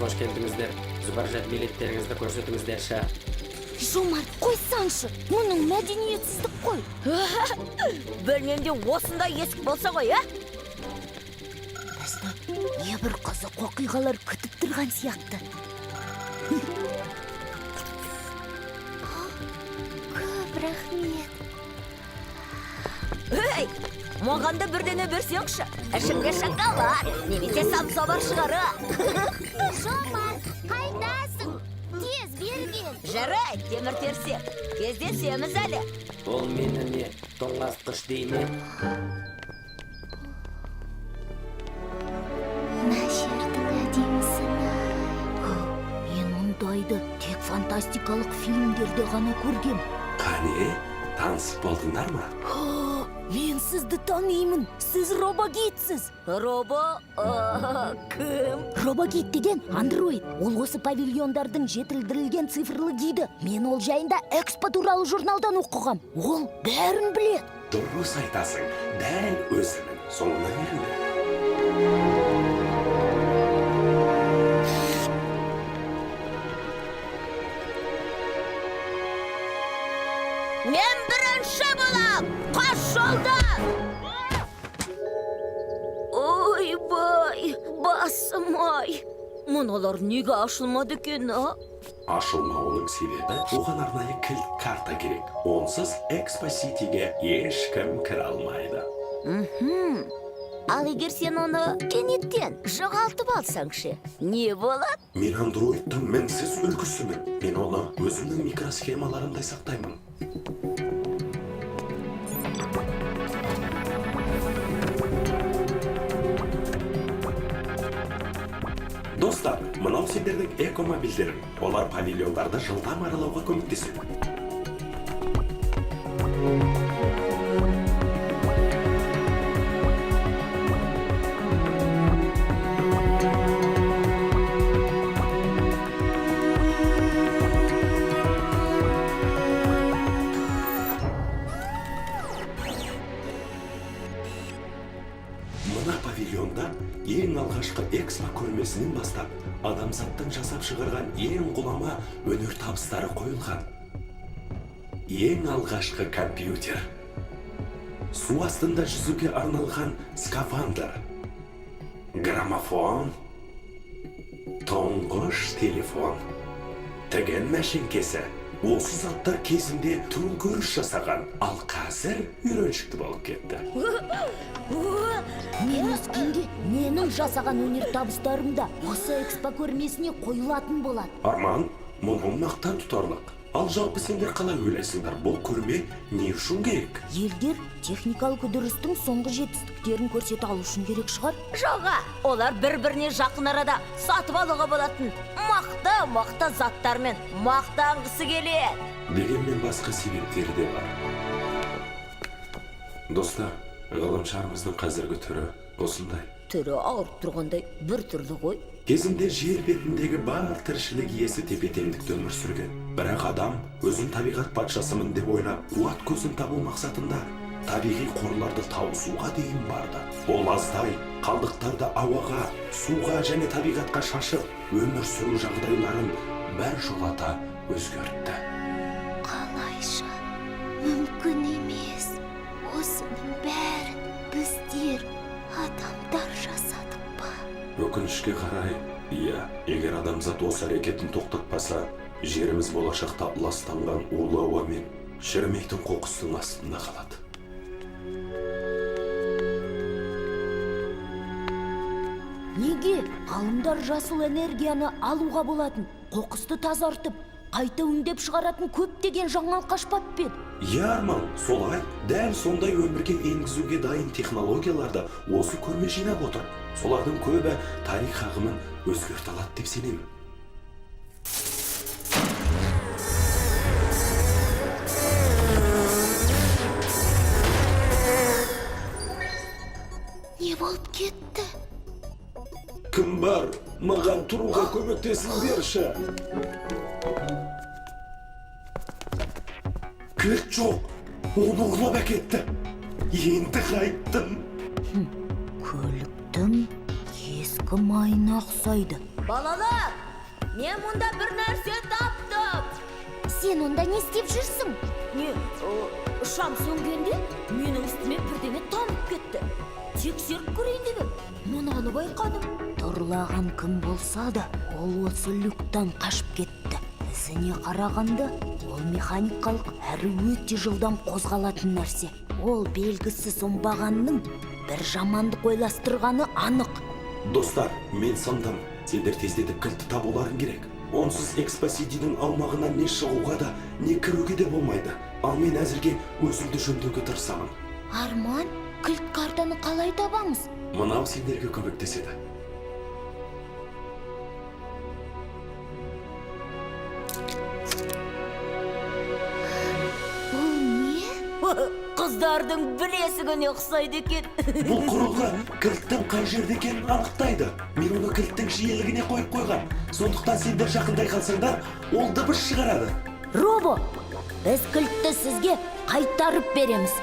hoş geldingizler. Zubarjat biletlerinizni ko'rsatыңыздаршы. Жомарт, қойсаңшы, мұның мәдениетсіздік қой. Бөлмемде осындай есік болса ғой, Бізді не бір қызық оқиғалар күтіп тұрған сияқты. Көп рахмет. Ей, маған да бірдене берсеңші. Ішімде шоколад, немесе самса бар шығары. Жомарт, қайдасың? Тез берген. Жарайды, темір терсек. Кездесеміз әлі. Ол мені не тоңазытқыш дейме? Мына жердің әдемісін-ай. Мен мұндайды тек фантастикалық фильмдерде ғана көргем. Қане, танысып болдыңдар ма? Мен сізді танимын. Сіз робогитсіз. Робо, кім? Робогит деген андроид. Ол осы павильондардың жетілдірілген цифрлы гиді. Мен ол жайында экспо туралы журналдан оқығам. Ол бәрін білет. Дұрыс айтасың, дәл өзінің соңына ерінді. Мен бірінші болам! Қаш жолдан! Ойбай, басым-ай! Мұналар неге ашылмады екен, Ашылмауының себебі оған арнайы кілт карта керек. Онсыз экспо-ситиге ешкім кіре алмайды. Ал егер сен оны кенеттен жоғалтып алсаңшы, не болады? Мен андроидтың мінсіз үлгісімін. Мен оны өзімнің микросхемаларымдай сақтаймын. Достар, мынау сендердің экомобильдерің. Олар павильондарды жылдам аралауға көмектеседі. Мына павильонда ең алғашқы экспо көрмесінен бастап адамзаттың жасап шығарған ең ғұлама өнер табыстары қойылған. Ең алғашқы компьютер, су астында жүзуге арналған скафандр, граммофон, тұңғыш телефон, тіген мәшинкесі. Осы заттар кезінде төңкеріс жасаған, ал қазір үйреншікті болып кетті. Мен өскенде менің жасаған өнер табыстарымда осы экспо көрмесіне қойылатын болады. Арман, мұның мақтан тұтарлық. Ал жалпы сендер қалай ойлайсыңдар, бұл көрме не үшін керек? Елдер техникалық үдерістің соңғы жетістіктерін көрсете алу үшін керек шығар. Жоға, олар бір-біріне жақын арада сатып алуға болатын мақта заттармен мақтанғысы келеді. Дегенмен басқа себептері де бар. Достар, ғаламшарымыздың қазіргі түрі осындай. Түрі ауырып тұрғандай бір түрлі ғой. Кезінде жер бетіндегі бар тіршілік иесі тепе-теңдікте өмір сүрген. Бірақ адам өзін табиғат патшасымын деп ойлап, қуат көзін табу мақсатында табиғи қорларды тауысуға дейін барды. Ол аздай қалдықтарды ауаға, суға және табиғатқа шашып, өмір сүру жағдайларын бір жолата өзгертті. Қалайша мүмкін емес. Осының бәрін біздер адамдар жасадық па? Өкінішке қарай, иә, егер адамзат осы әрекетін тоқтатпаса, жеріміз болашақта ластанған улы ауа мен шірімейтін қоқыстың астында қалады. Неге? Ғалымдар жасыл энергияны алуға болатын, қоқысты тазартып, қайта өңдеп шығаратын көптеген жаңалық ашпап па еді? Иә, Арман, солай, дәл сондай өмірге енгізуге дайын технологияларды осы көрме жинап отыр. Солардың көбі тарих ағымын өзгерте алады деп сенемін. Не болып кетті? Кім бар? Маған тұруға көмектесіңдерші. Кілт жоқ, оны ұрлап әкетті. Енді қайттым. Көліктің ескі майына ұқсайды. Балалар, мен мұнда бір нәрсе таптым. Сен онда не істеп жүрсің? Не, шам сөнгенде менің үстіме бірдеңе тамып кетті. Тексеріп көрейін деп едім. Мынаны байқадым. Торлаған кім болса да, ол осы люктан қашып кетті. Ізіне қарағанда, ол механикалық әрі өте жылдам қозғалатын нәрсе. Ол белгісіз оңбағанның бір жамандық ойластырғаны анық. Достар, мен сандам. Сендер тездетіп кілтті табуларың керек. Онсыз экспосидийдің аумағына не шығуға да, не кіруге де болмайды. Ал мен әзірге өзімді жөндеуге тырысамын. Арман, кілт картаны қалай табамыз? Мынау сендерге көмектеседі. Бұл не? Қыздардың білесігіне ұқсайды екен. Бұл құрылғы кілттің қай жерде екенін анықтайды. Мен оны кілттің жиілігіне қойып қойған. Сондықтан сендер жақындай қалсаңдар, ол дыбыс шығарады. Робо, біз кілтті сізге қайтарып береміз.